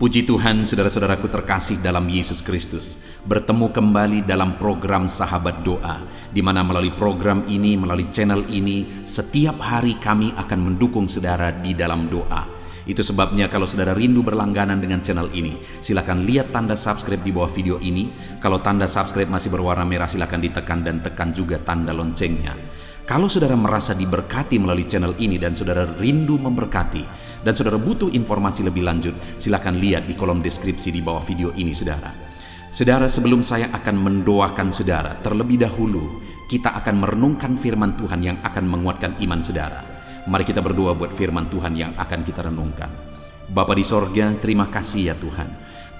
Puji Tuhan, saudara-saudaraku terkasih dalam Yesus Kristus. Bertemu kembali dalam program Sahabat Doa, di mana melalui program ini, melalui channel ini, setiap hari kami akan mendukung saudara di dalam doa. Itu sebabnya kalau saudara rindu berlangganan dengan channel ini, silakan lihat tanda subscribe di bawah video ini. Kalau tanda subscribe masih berwarna merah, silakan ditekan dan tekan juga tanda loncengnya. Kalau saudara merasa diberkati melalui channel ini dan saudara rindu memberkati dan saudara butuh informasi lebih lanjut, silakan lihat di kolom deskripsi di bawah video ini, saudara. Saudara, sebelum saya akan mendoakan saudara, terlebih dahulu kita akan merenungkan firman Tuhan yang akan menguatkan iman saudara. Mari kita berdoa buat firman Tuhan yang akan kita renungkan. Bapa di sorga, terima kasih ya Tuhan.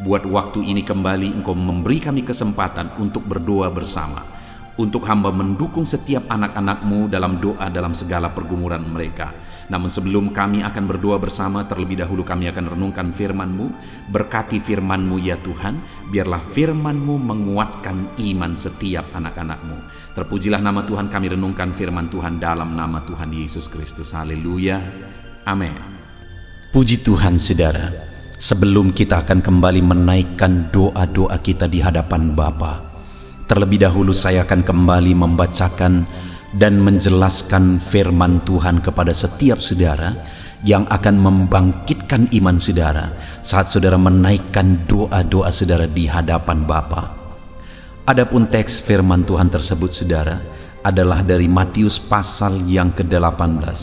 Buat waktu ini kembali Engkau memberi kami kesempatan untuk berdoa bersama. Untuk hamba mendukung setiap anak-anak-Mu dalam doa dalam segala pergumulan mereka. Namun sebelum kami akan berdoa bersama, terlebih dahulu kami akan renungkan firman-Mu. Berkati firman-Mu ya Tuhan, biarlah firman-Mu menguatkan iman setiap anak-anak-Mu. Terpujilah nama Tuhan, kami renungkan firman Tuhan dalam nama Tuhan Yesus Kristus. Haleluya, amin. Puji Tuhan saudara, sebelum kita akan kembali menaikkan doa-doa kita di hadapan Bapa, terlebih dahulu saya akan kembali membacakan dan menjelaskan firman Tuhan kepada setiap saudara yang akan membangkitkan iman saudara saat saudara menaikkan doa-doa saudara di hadapan Bapa. Adapun teks firman Tuhan tersebut saudara adalah dari Matius pasal yang ke-18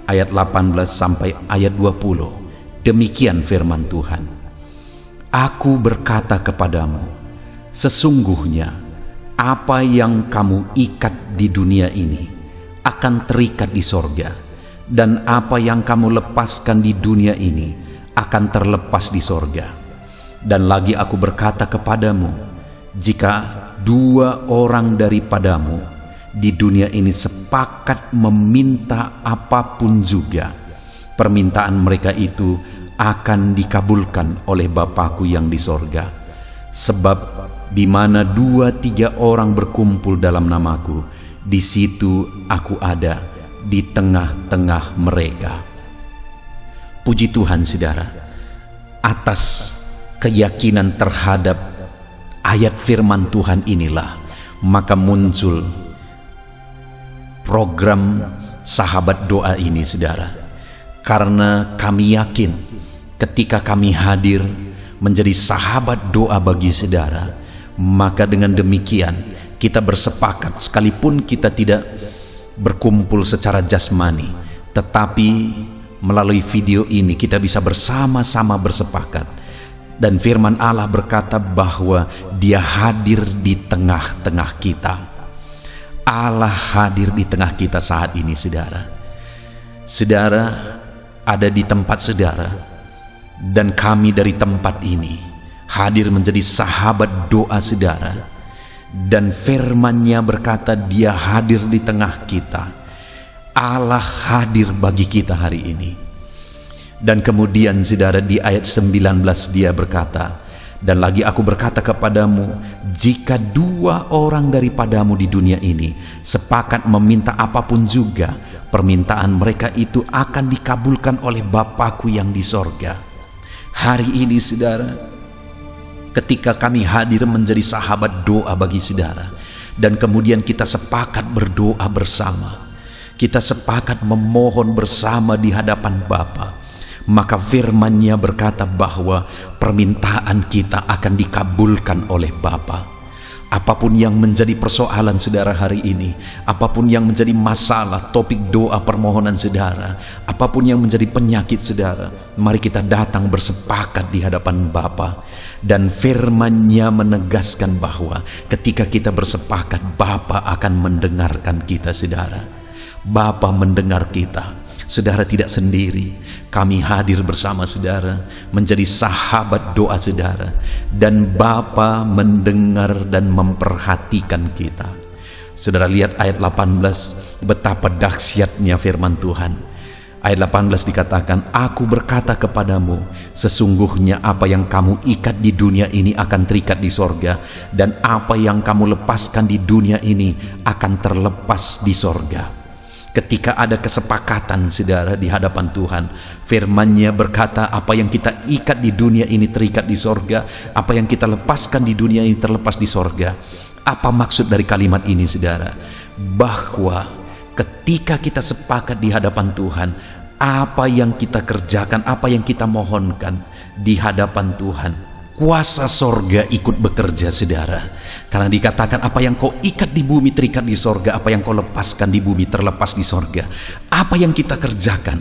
ayat 18 sampai ayat 20. Demikian firman Tuhan. Aku berkata kepadamu, sesungguhnya apa yang kamu ikat di dunia ini akan terikat di sorga, dan apa yang kamu lepaskan di dunia ini akan terlepas di sorga. Dan lagi aku berkata kepadamu, jika dua orang daripadamu di dunia ini sepakat meminta apapun juga, permintaan mereka itu akan dikabulkan oleh Bapa-Ku yang di sorga. Sebab di mana 2-3 orang berkumpul dalam namaku, di situ aku ada di tengah-tengah mereka. Puji Tuhan saudara, atas keyakinan terhadap ayat firman Tuhan inilah maka muncul program Sahabat Doa ini saudara. Karena kami yakin ketika kami hadir menjadi sahabat doa bagi saudara, maka dengan demikian kita bersepakat, sekalipun kita tidak berkumpul secara jasmani, tetapi melalui video ini kita bisa bersama-sama bersepakat. Dan firman Allah berkata bahwa Dia hadir di tengah-tengah kita. Allah hadir di tengah kita saat ini saudara. Saudara ada di tempat saudara, dan kami dari tempat ini hadir menjadi sahabat doa saudara. Dan firman-Nya berkata Dia hadir di tengah kita. Allah hadir bagi kita hari ini. Dan kemudian saudara di ayat 19 Dia berkata, dan lagi aku berkata kepadamu, jika 2 orang daripadamu di dunia ini sepakat meminta apapun juga, permintaan mereka itu akan dikabulkan oleh Bapa-Ku yang di sorga. Hari ini saudara, ketika kami hadir menjadi sahabat doa bagi saudara, dan kemudian kita sepakat berdoa bersama, kita sepakat memohon bersama di hadapan Bapa, maka firman-Nya berkata bahwa permintaan kita akan dikabulkan oleh Bapa. Apapun yang menjadi persoalan saudara hari ini, apapun yang menjadi masalah, topik doa permohonan saudara, apapun yang menjadi penyakit saudara, mari kita datang bersepakat di hadapan Bapa. Dan firman-Nya menegaskan bahwa ketika kita bersepakat, Bapa akan mendengarkan kita saudara. Bapa mendengar kita. Saudara tidak sendiri, kami hadir bersama saudara menjadi sahabat doa saudara, dan Bapa mendengar dan memperhatikan kita. Saudara lihat ayat 18, betapa dahsyatnya firman Tuhan. Ayat 18 dikatakan, aku berkata kepadamu, sesungguhnya apa yang kamu ikat di dunia ini akan terikat di sorga, dan apa yang kamu lepaskan di dunia ini akan terlepas di sorga. Ketika ada kesepakatan saudara di hadapan Tuhan, firman-Nya berkata, apa yang kita ikat di dunia ini terikat di sorga, apa yang kita lepaskan di dunia ini terlepas di sorga. Apa maksud dari kalimat ini saudara? Bahwa ketika kita sepakat di hadapan Tuhan, apa yang kita kerjakan, apa yang kita mohonkan di hadapan Tuhan, kuasa sorga ikut bekerja saudara. Karena dikatakan apa yang kau ikat di bumi terikat di sorga, apa yang kau lepaskan di bumi terlepas di sorga. Apa yang kita kerjakan,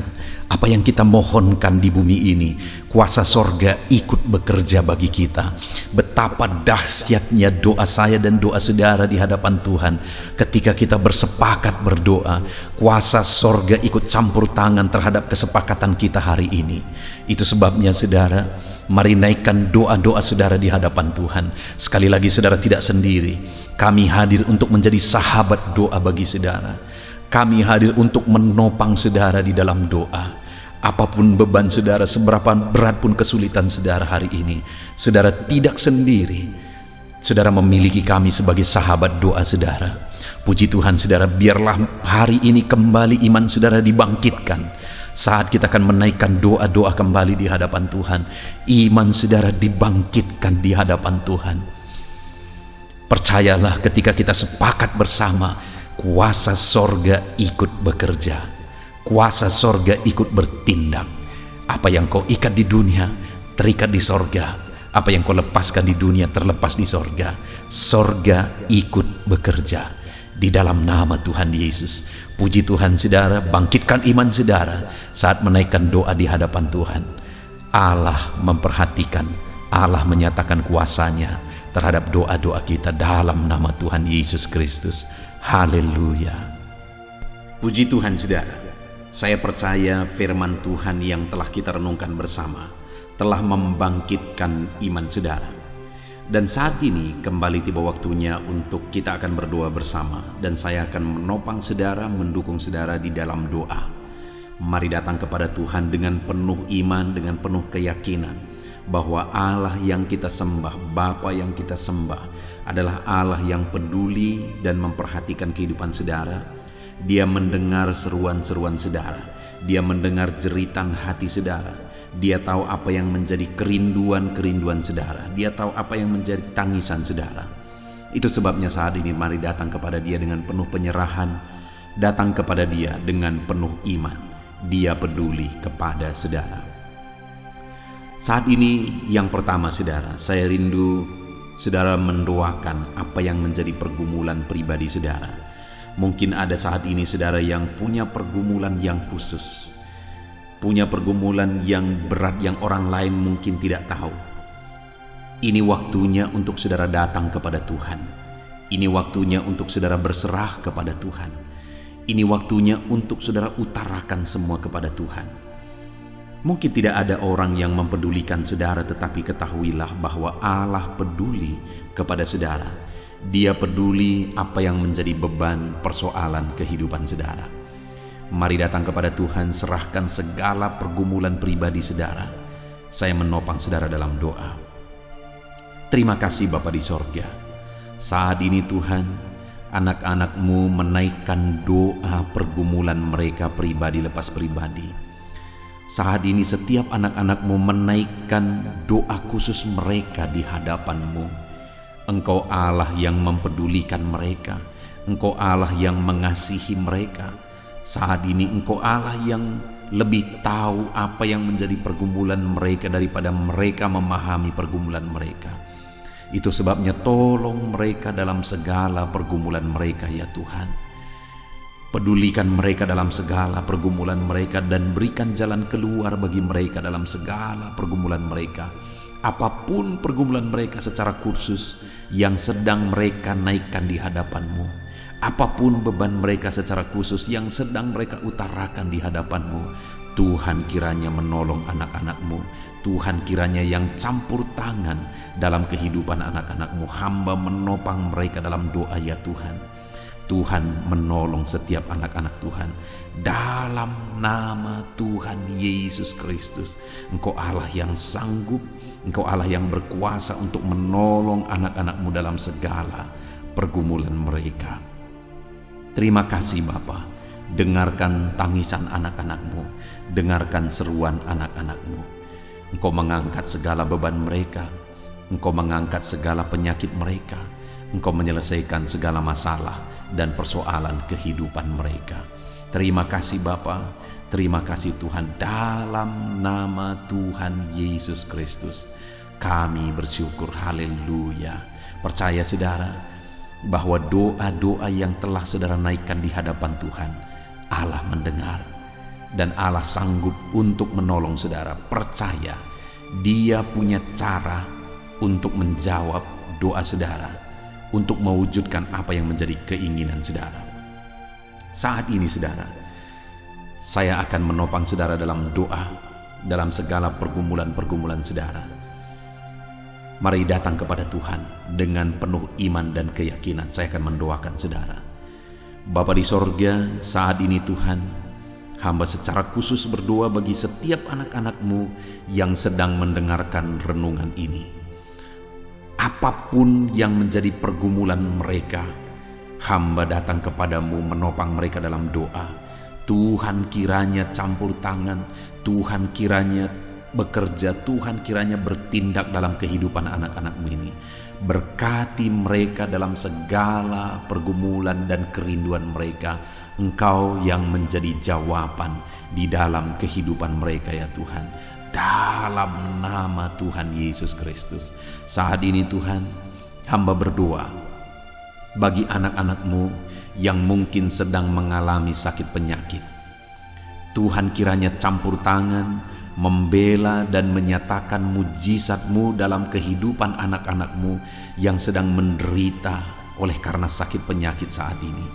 apa yang kita mohonkan di bumi ini, kuasa sorga ikut bekerja bagi kita. Betapa dahsyatnya doa saya dan doa saudara di hadapan Tuhan. Ketika kita bersepakat berdoa, kuasa sorga ikut campur tangan terhadap kesepakatan kita hari ini. Itu sebabnya saudara, mari naikkan doa-doa saudara di hadapan Tuhan. Sekali lagi saudara tidak sendiri. Kami hadir untuk menjadi sahabat doa bagi saudara. Kami hadir untuk menopang saudara di dalam doa. Apapun beban saudara, seberapa berat pun kesulitan saudara hari ini, saudara tidak sendiri. Saudara memiliki kami sebagai sahabat doa saudara. Puji Tuhan saudara, biarlah hari ini kembali iman saudara dibangkitkan. Saat kita akan menaikkan doa-doa kembali di hadapan Tuhan, iman saudara dibangkitkan di hadapan Tuhan. Percayalah, ketika kita sepakat bersama, kuasa sorga ikut bekerja, kuasa sorga ikut bertindak. Apa yang kau ikat di dunia terikat di sorga, apa yang kau lepaskan di dunia terlepas di sorga. Sorga ikut bekerja di dalam nama Tuhan Yesus. Puji Tuhan saudara, bangkitkan iman saudara saat menaikkan doa di hadapan Tuhan. Allah memperhatikan, Allah menyatakan kuasa-Nya terhadap doa-doa kita dalam nama Tuhan Yesus Kristus. Haleluya. Puji Tuhan saudara, saya percaya firman Tuhan yang telah kita renungkan bersama telah membangkitkan iman saudara. Dan saat ini kembali tiba waktunya untuk kita akan berdoa bersama, dan saya akan menopang saudara, mendukung saudara di dalam doa. Mari datang kepada Tuhan dengan penuh iman, dengan penuh keyakinan bahwa Allah yang kita sembah, Bapa yang kita sembah adalah Allah yang peduli dan memperhatikan kehidupan saudara. Dia mendengar seruan-seruan saudara, Dia mendengar jeritan hati saudara. Dia tahu apa yang menjadi kerinduan-kerinduan saudara. Dia tahu apa yang menjadi tangisan saudara. Itu sebabnya saat ini mari datang kepada Dia dengan penuh penyerahan. Datang kepada Dia dengan penuh iman. Dia peduli kepada saudara. Saat ini yang pertama saudara, saya rindu saudara mendoakan apa yang menjadi pergumulan pribadi saudara. Mungkin ada saat ini saudara yang punya pergumulan yang khusus, punya pergumulan yang berat yang orang lain mungkin tidak tahu. Ini waktunya untuk saudara datang kepada Tuhan. Ini waktunya untuk saudara berserah kepada Tuhan. Ini waktunya untuk saudara utarakan semua kepada Tuhan. Mungkin tidak ada orang yang mempedulikan saudara, tetapi ketahuilah bahwa Allah peduli kepada saudara. Dia peduli apa yang menjadi beban persoalan kehidupan saudara. Mari datang kepada Tuhan, serahkan segala pergumulan pribadi saudara. Saya menopang saudara dalam doa. Terima kasih Bapa di sorga. Saat ini Tuhan, anak-anak-Mu menaikkan doa pergumulan mereka pribadi lepas pribadi. Saat ini setiap anak-anak-Mu menaikkan doa khusus mereka di hadapan-Mu. Engkau Allah yang mempedulikan mereka. Engkau Allah yang mengasihi mereka. Saat ini Engkau Allah yang lebih tahu apa yang menjadi pergumulan mereka daripada mereka memahami pergumulan mereka. Itu sebabnya tolong mereka dalam segala pergumulan mereka ya Tuhan. Pedulikan mereka dalam segala pergumulan mereka dan berikan jalan keluar bagi mereka dalam segala pergumulan mereka. Apapun pergumulan mereka secara khusus yang sedang mereka naikkan di hadapan-Mu, apapun beban mereka secara khusus yang sedang mereka utarakan di hadapan-Mu, Tuhan kiranya menolong anak-anak-Mu. Tuhan kiranya yang campur tangan dalam kehidupan anak-anak-Mu. Hamba menopang mereka dalam doa ya Tuhan. Tuhan menolong setiap anak-anak Tuhan dalam nama Tuhan Yesus Kristus. Engkau Allah yang sanggup, Engkau Allah yang berkuasa untuk menolong anak-anak-Mu dalam segala pergumulan mereka. Terima kasih Bapa. Dengarkan tangisan anak-anak-Mu, dengarkan seruan anak-anak-Mu. Engkau mengangkat segala beban mereka, Engkau mengangkat segala penyakit mereka, Engkau menyelesaikan segala masalah dan persoalan kehidupan mereka. Terima kasih Bapa, terima kasih Tuhan. Dalam nama Tuhan Yesus Kristus kami bersyukur, haleluya. Percaya saudara, bahwa doa-doa yang telah saudara naikkan di hadapan Tuhan, Allah mendengar dan Allah sanggup untuk menolong saudara. Percaya, Dia punya cara untuk menjawab doa saudara, untuk mewujudkan apa yang menjadi keinginan saudara. Saat ini saudara, saya akan menopang saudara dalam doa, dalam segala pergumulan-pergumulan saudara. Mari datang kepada Tuhan dengan penuh iman dan keyakinan. Saya akan mendoakan saudara. Bapa di sorga, saat ini Tuhan, hamba secara khusus berdoa bagi setiap anak-anak-Mu yang sedang mendengarkan renungan ini. Apapun yang menjadi pergumulan mereka, hamba datang kepadamu menopang mereka dalam doa. Tuhan kiranya campur tangan, Tuhan kiranya bekerja, Tuhan kiranya bertindak dalam kehidupan anak-anak-Mu ini. Berkati mereka dalam segala pergumulan dan kerinduan mereka. Engkau yang menjadi jawaban di dalam kehidupan mereka ya Tuhan. Dalam nama Tuhan Yesus Kristus. Saat ini Tuhan, hamba berdoa bagi anak-anak-Mu yang mungkin sedang mengalami sakit penyakit. Tuhan kiranya campur tangan, membela dan menyatakan mujizat-Mu dalam kehidupan anak-anak-Mu yang sedang menderita oleh karena sakit penyakit saat ini.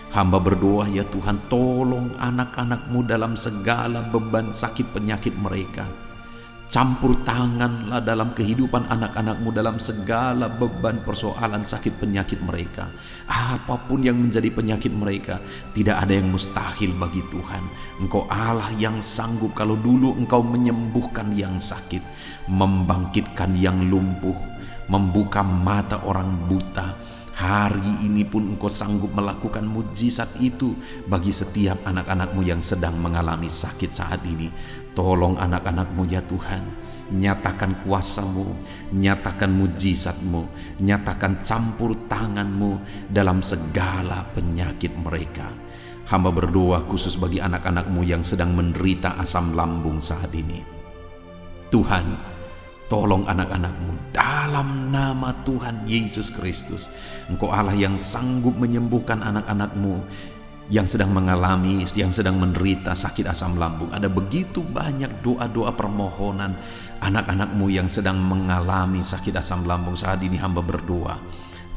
Hamba berdoa ya Tuhan, tolong anak-anak-Mu dalam segala beban sakit penyakit mereka. Campur tanganlah dalam kehidupan anak-anak-Mu dalam segala beban persoalan sakit penyakit mereka. Apapun yang menjadi penyakit mereka, tidak ada yang mustahil bagi Tuhan. Engkau Allah yang sanggup. Kalau dulu Engkau menyembuhkan yang sakit, membangkitkan yang lumpuh, membuka mata orang buta, hari ini pun Engkau sanggup melakukan mujizat itu bagi setiap anak-anak-Mu yang sedang mengalami sakit saat ini. Tolong anak-anak-Mu ya Tuhan, nyatakan kuasa-Mu, nyatakan mujizat-Mu, nyatakan campur tangan-Mu dalam segala penyakit mereka. Hamba berdoa khusus bagi anak-anak-Mu yang sedang menderita asam lambung saat ini. Tuhan, tolong anak-anak-Mu dalam nama Tuhan Yesus Kristus. Engkau Allah yang sanggup menyembuhkan anak-anak-Mu yang sedang mengalami, yang sedang menderita sakit asam lambung. Ada begitu banyak doa-doa permohonan anak-anak-Mu yang sedang mengalami sakit asam lambung. Saat ini hamba berdoa,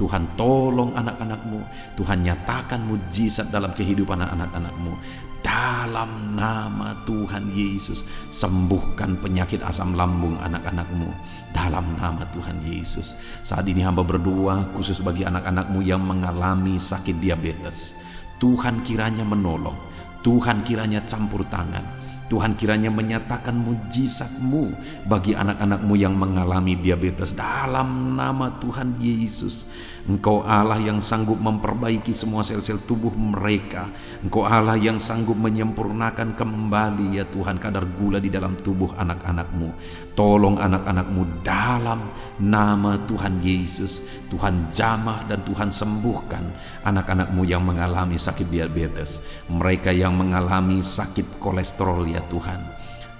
Tuhan tolong anak-anak-Mu, Tuhan nyatakan mujizat dalam kehidupan anak-anak-Mu. Dalam nama Tuhan Yesus, sembuhkan penyakit asam lambung anak-anak-Mu. Dalam nama Tuhan Yesus. Saat ini hamba berdoa khusus bagi anak-anak-Mu yang mengalami sakit diabetes. Tuhan kiranya menolong, Tuhan kiranya campur tangan, Tuhan kiranya menyatakan mujizat-Mu bagi anak-anak-Mu yang mengalami diabetes. Dalam nama Tuhan Yesus, Engkau Allah yang sanggup memperbaiki semua sel-sel tubuh mereka. Engkau Allah yang sanggup menyempurnakan kembali ya Tuhan kadar gula di dalam tubuh anak-anak-Mu. Tolong anak-anak-Mu dalam nama Tuhan Yesus. Tuhan jamah dan Tuhan sembuhkan anak-anak-Mu yang mengalami sakit diabetes, mereka yang mengalami sakit kolesterol ya Tuhan.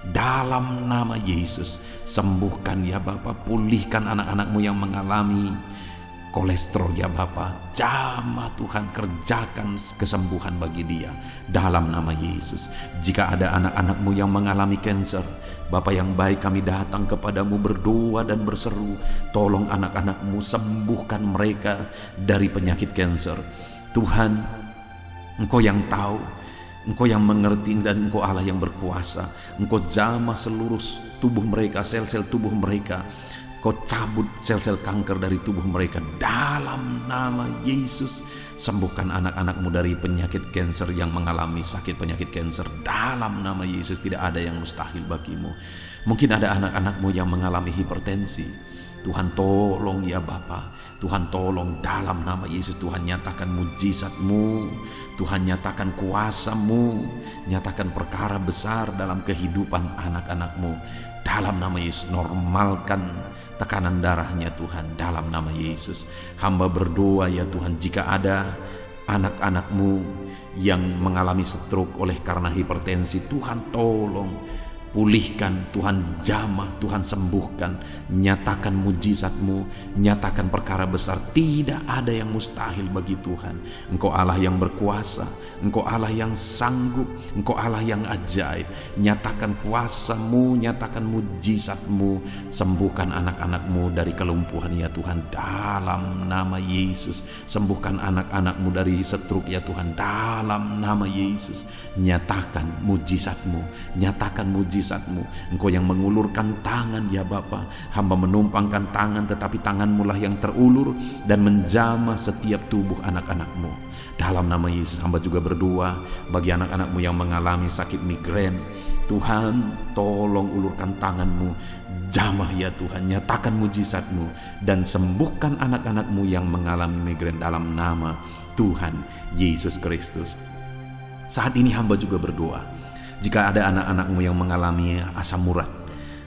Dalam nama Yesus, sembuhkan ya Bapa, pulihkan anak-anak-Mu yang mengalami kolesterol ya Bapa. Jamah Tuhan, kerjakan kesembuhan bagi dia dalam nama Yesus. Jika ada anak-anak-Mu yang mengalami kanker, Bapa yang baik, kami datang kepadamu berdoa dan berseru, tolong anak-anak-Mu, sembuhkan mereka dari penyakit kanker. Tuhan, Engkau yang tahu, Engkau yang mengerti, dan Engkau Allah yang berkuasa. Engkau jamah seluruh tubuh mereka, sel-sel tubuh mereka. Kau cabut sel-sel kanker dari tubuh mereka dalam nama Yesus. Sembuhkan anak-anak-Mu dari penyakit kanker yang mengalami sakit penyakit kanker. Dalam nama Yesus, tidak ada yang mustahil bagimu. Mungkin ada anak-anak-Mu yang mengalami hipertensi. Tuhan tolong ya Bapa. Tuhan tolong dalam nama Yesus. Tuhan nyatakan mujizat-Mu, Tuhan nyatakan kuasa-Mu, nyatakan perkara besar dalam kehidupan anak-anak-Mu. Dalam nama Yesus, normalkan tekanan darahnya Tuhan, dalam nama Yesus. Hamba berdoa ya Tuhan, jika ada anak-anak-Mu yang mengalami stroke oleh karena hipertensi, Tuhan tolong pulihkan, Tuhan jamah, Tuhan sembuhkan, nyatakan mujizat-Mu, nyatakan perkara besar. Tidak ada yang mustahil bagi Tuhan. Engkau Allah yang berkuasa, Engkau Allah yang sanggup, Engkau Allah yang ajaib. Nyatakan kuasa-Mu, nyatakan mujizat-Mu, sembuhkan anak-anak-Mu dari kelumpuhan ya Tuhan, dalam nama Yesus. Sembuhkan anak-anak-Mu dari stroke ya Tuhan, dalam nama Yesus. Nyatakan mujizat-Mu, nyatakan mujizat-Mu. Engkau yang mengulurkan tangan ya Bapa. Hamba menumpangkan tangan, tetapi tangan-Mu lah yang terulur dan menjamah setiap tubuh anak-anak-Mu. Dalam nama Yesus, hamba juga berdoa bagi anak-anak-Mu yang mengalami sakit migrain. Tuhan tolong ulurkan tangan-Mu, jamah ya Tuhan, nyatakan mujizat-Mu dan sembuhkan anak-anak-Mu yang mengalami migrain dalam nama Tuhan Yesus Kristus. Saat ini hamba juga berdoa, jika ada anak-anak-Mu yang mengalami asam urat,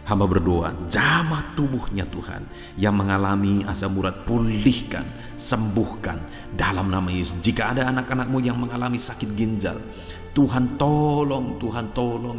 hamba berdoa, jamah tubuhnya Tuhan. Yang mengalami asam urat, pulihkan, sembuhkan dalam nama Yesus. Jika ada anak-anak-Mu yang mengalami sakit ginjal, Tuhan tolong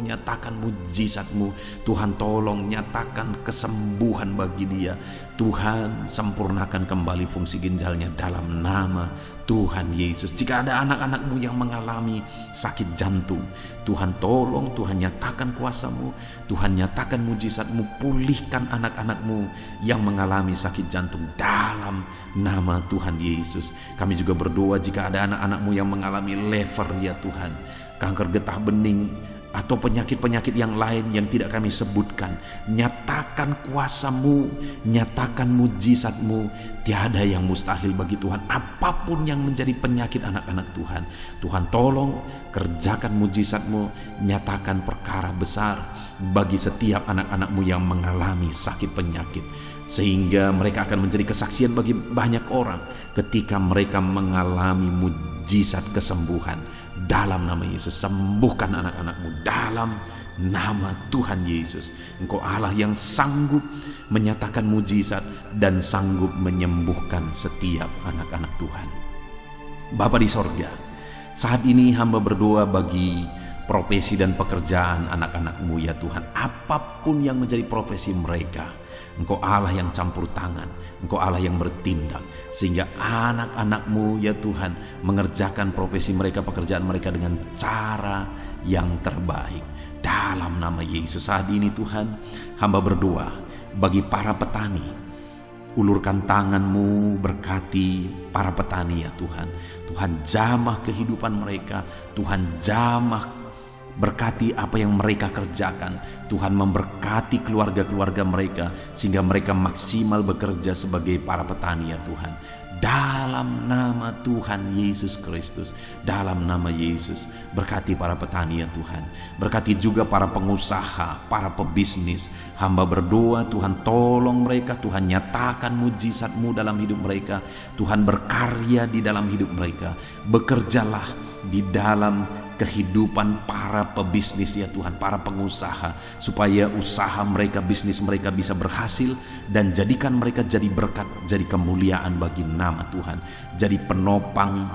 nyatakan mujizat-Mu. Tuhan tolong nyatakan kesembuhan bagi dia. Tuhan sempurnakan kembali fungsi ginjalnya dalam nama Tuhan Yesus. Jika ada anak-anak-Mu yang mengalami sakit jantung, Tuhan tolong, Tuhan nyatakan kuasa-Mu, Tuhan nyatakan mujizat-Mu, pulihkan anak-anak-Mu yang mengalami sakit jantung dalam nama Tuhan Yesus. Kami juga berdoa jika ada anak-anak-Mu yang mengalami lever ya Tuhan, kanker getah bening, atau penyakit-penyakit yang lain yang tidak kami sebutkan, nyatakan kuasa-Mu, nyatakan mujizat-Mu. Tiada yang mustahil bagi Tuhan. Apapun yang menjadi penyakit anak-anak Tuhan, Tuhan tolong kerjakan mujizat-Mu, nyatakan perkara besar bagi setiap anak-anak-Mu yang mengalami sakit penyakit, sehingga mereka akan menjadi kesaksian bagi banyak orang ketika mereka mengalami mujizat kesembuhan. Dalam nama Yesus, sembuhkan anak-anak-Mu dalam nama Tuhan Yesus. Engkau Allah yang sanggup menyatakan mujizat dan sanggup menyembuhkan setiap anak-anak Tuhan. Bapa di sorga, saat ini hamba berdoa bagi profesi dan pekerjaan anak-anak-Mu ya Tuhan. Apapun yang menjadi profesi mereka, Engkau Allah yang campur tangan, Engkau Allah yang bertindak, sehingga anak-anak-Mu ya Tuhan mengerjakan profesi mereka, pekerjaan mereka dengan cara yang terbaik. Dalam nama Yesus, saat ini Tuhan, hamba berdoa bagi para petani. Ulurkan tangan-Mu, berkati para petani ya Tuhan. Tuhan jamah kehidupan mereka, Tuhan jamah, berkati apa yang mereka kerjakan. Tuhan memberkati keluarga-keluarga mereka sehingga mereka maksimal bekerja sebagai para petani ya Tuhan. Dalam nama Tuhan Yesus Kristus, dalam nama Yesus, berkati para petani ya Tuhan. Berkati juga para pengusaha, para pebisnis. Hamba berdoa Tuhan tolong mereka, Tuhan nyatakan mujizat-Mu dalam hidup mereka. Tuhan berkarya di dalam hidup mereka. Bekerjalah di dalam kehidupan para pebisnis ya Tuhan, para pengusaha, supaya usaha mereka, bisnis mereka bisa berhasil, dan jadikan mereka jadi berkat, jadi kemuliaan bagi nama Tuhan, jadi penopang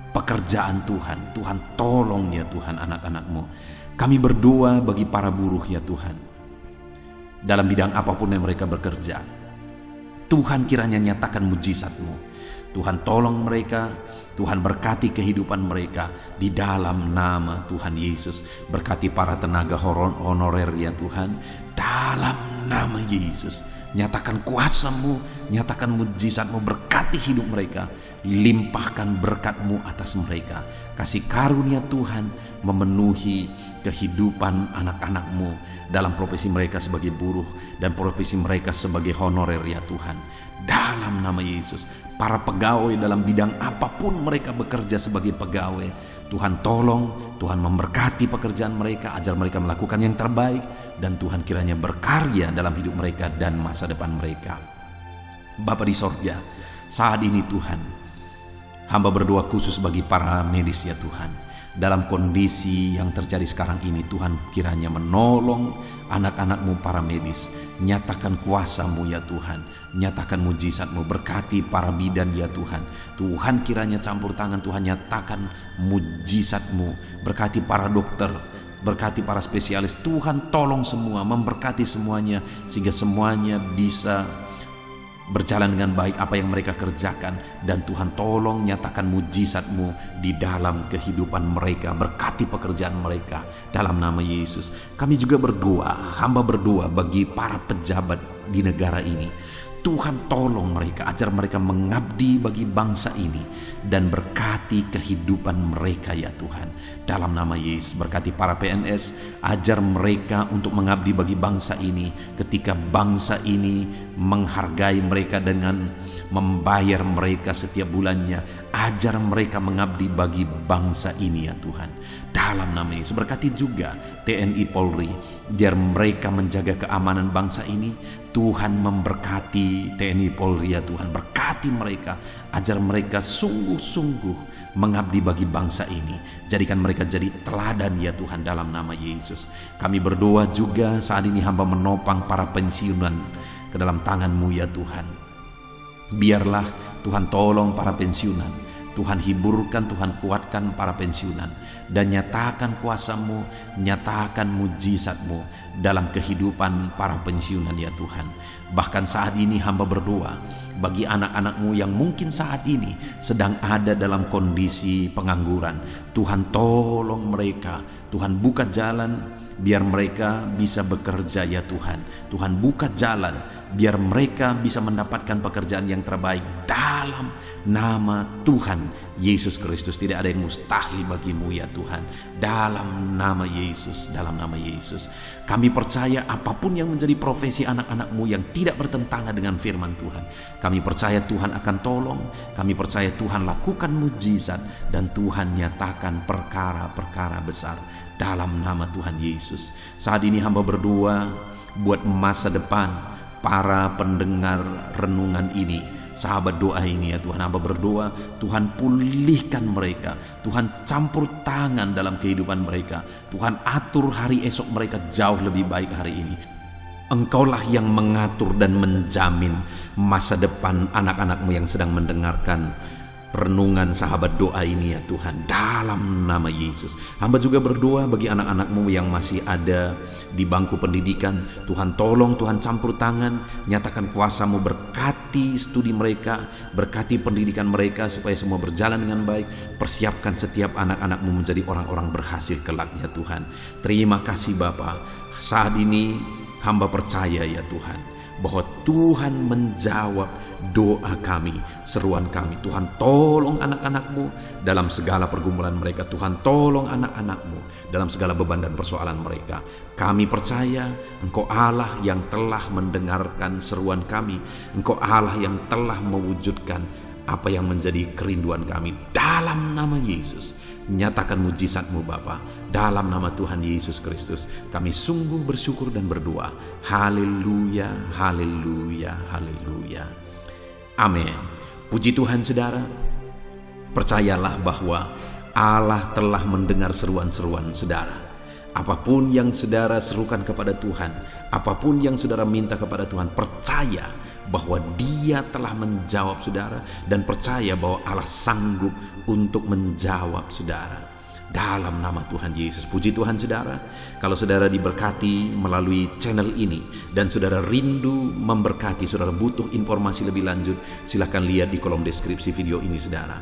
pekerjaan Tuhan. Tuhan tolong ya Tuhan anak-anak-Mu. Kami berdoa bagi para buruh ya Tuhan, dalam bidang apapun yang mereka bekerja. Tuhan kiranya nyatakan mujizat-Mu. Tuhan tolong mereka, Tuhan berkati kehidupan mereka di dalam nama Tuhan Yesus. Berkati para tenaga honorer ya Tuhan, dalam nama Yesus. Nyatakan kuasa-Mu, nyatakan mujizat-Mu, berkati hidup mereka, limpahkan berkat-Mu atas mereka. Kasih karunia Tuhan memenuhi kehidupan anak-anak-Mu dalam profesi mereka sebagai buruh dan profesi mereka sebagai honorer ya Tuhan. Dalam nama Yesus, para pegawai dalam bidang apapun mereka bekerja sebagai pegawai, Tuhan tolong, Tuhan memberkati pekerjaan mereka, ajar mereka melakukan yang terbaik, dan Tuhan kiranya berkarya dalam hidup mereka dan masa depan mereka. Bapa di sorga, saat ini Tuhan, hamba berdoa khusus bagi para medis ya Tuhan. Dalam kondisi yang terjadi sekarang ini, Tuhan kiranya menolong anak-anak-Mu para medis. Nyatakan kuasa-Mu ya Tuhan, nyatakan mujizat-Mu, berkati para bidan ya Tuhan. Tuhan kiranya campur tangan, Tuhan nyatakan mujizat-Mu, berkati para dokter, berkati para spesialis. Tuhan tolong semua, memberkati semuanya, sehingga semuanya bisa berjalan dengan baik apa yang mereka kerjakan. Dan Tuhan tolong nyatakan mujizat-Mu di dalam kehidupan mereka, berkati pekerjaan mereka dalam nama Yesus. Kami juga berdoa, hamba berdoa bagi para pejabat di negara ini. Tuhan tolong mereka, ajar mereka mengabdi bagi bangsa ini, dan berkati kehidupan mereka ya Tuhan dalam nama Yesus. Berkati para PNS, ajar mereka untuk mengabdi bagi bangsa ini ketika bangsa ini menghargai mereka dengan membayar mereka setiap bulannya. Ajar mereka mengabdi bagi bangsa ini ya Tuhan dalam nama Yesus. Berkati juga TNI Polri, biar mereka menjaga keamanan bangsa ini. Tuhan memberkati TNI Polri ya Tuhan, berkati mereka, ajar mereka sungguh-sungguh mengabdi bagi bangsa ini. Jadikan mereka jadi teladan ya Tuhan dalam nama Yesus. Kami berdoa juga saat ini hamba menopang para pensiunan ke dalam tangan-Mu ya Tuhan. Biarlah Tuhan tolong para pensiunan, Tuhan hiburkan, Tuhan kuatkan para pensiunan, dan nyatakan kuasa-Mu, nyatakan mujizat-Mu dalam kehidupan para pensiunan ya Tuhan. Bahkan saat ini hamba berdoa bagi anak-anak-Mu yang mungkin saat ini sedang ada dalam kondisi pengangguran. Tuhan tolong mereka, Tuhan buka jalan biar mereka bisa bekerja ya Tuhan. Tuhan buka jalan biar mereka bisa mendapatkan pekerjaan yang terbaik dalam nama Tuhan Yesus Kristus. Tidak ada yang mustahil bagi-Mu ya Tuhan dalam nama Yesus, dalam nama Yesus. Kami percaya apapun yang menjadi profesi anak-anak-Mu yang tidak bertentangan dengan firman Tuhan, kami percaya Tuhan akan tolong, kami percaya Tuhan lakukan mujizat, dan Tuhan nyatakan perkara-perkara besar dalam nama Tuhan Yesus. Saat ini hamba berdoa buat masa depan para pendengar renungan ini, sahabat doa ini ya Tuhan. Hamba berdoa Tuhan pulihkan mereka, Tuhan campur tangan dalam kehidupan mereka, Tuhan atur hari esok mereka jauh lebih baik hari ini. Engkaulah yang mengatur dan menjamin masa depan anak-anak-Mu yang sedang mendengarkan renungan sahabat doa ini ya Tuhan dalam nama Yesus. Hamba juga berdoa bagi anak-anak-Mu yang masih ada di bangku pendidikan. Tuhan tolong, Tuhan campur tangan, nyatakan kuasa-Mu, berkati studi mereka, berkati pendidikan mereka supaya semua berjalan dengan baik. Persiapkan setiap anak-anak-Mu menjadi orang-orang berhasil kelak ya Tuhan. Terima kasih Bapa. Saat ini hamba percaya ya Tuhan bahwa Tuhan menjawab doa kami, seruan kami. Tuhan tolong anak-anak-Mu dalam segala pergumulan mereka. Tuhan tolong anak-anak-Mu dalam segala beban dan persoalan mereka. Kami percaya Engkau Allah yang telah mendengarkan seruan kami. Engkau Allah yang telah mewujudkan apa yang menjadi kerinduan kami. Dalam nama Yesus, nyatakan mujizat-Mu Bapa. Dalam nama Tuhan Yesus Kristus, kami sungguh bersyukur dan berdoa. Haleluya, haleluya, haleluya. Amin. Puji Tuhan saudara. Percayalah bahwa Allah telah mendengar seruan-seruan saudara. Apapun yang saudara serukan kepada Tuhan, apapun yang saudara minta kepada Tuhan, percaya bahwa Dia telah menjawab saudara, dan percaya bahwa Allah sanggup untuk menjawab saudara. Dalam nama Tuhan Yesus. Puji Tuhan saudara. Kalau saudara diberkati melalui channel ini dan saudara rindu memberkati, saudara butuh informasi lebih lanjut, silahkan lihat di kolom deskripsi video ini saudara.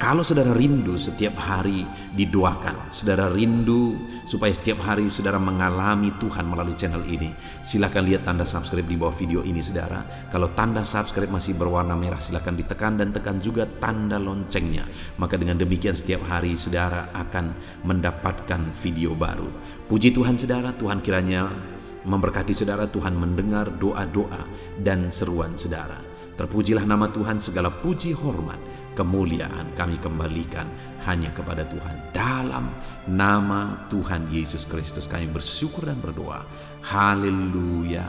Kalau saudara rindu setiap hari didoakan, saudara rindu supaya setiap hari saudara mengalami Tuhan melalui channel ini, silakan lihat tanda subscribe di bawah video ini saudara. Kalau tanda subscribe masih berwarna merah, silakan ditekan dan tekan juga tanda loncengnya. Maka dengan demikian setiap hari saudara akan mendapatkan video baru. Puji Tuhan saudara, Tuhan kiranya memberkati saudara, Tuhan mendengar doa-doa dan seruan saudara. Terpujilah nama Tuhan, segala puji hormat kemuliaan kami kembalikan hanya kepada Tuhan. Dalam nama Tuhan Yesus Kristus kami bersyukur dan berdoa. Haleluya.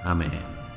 Amin.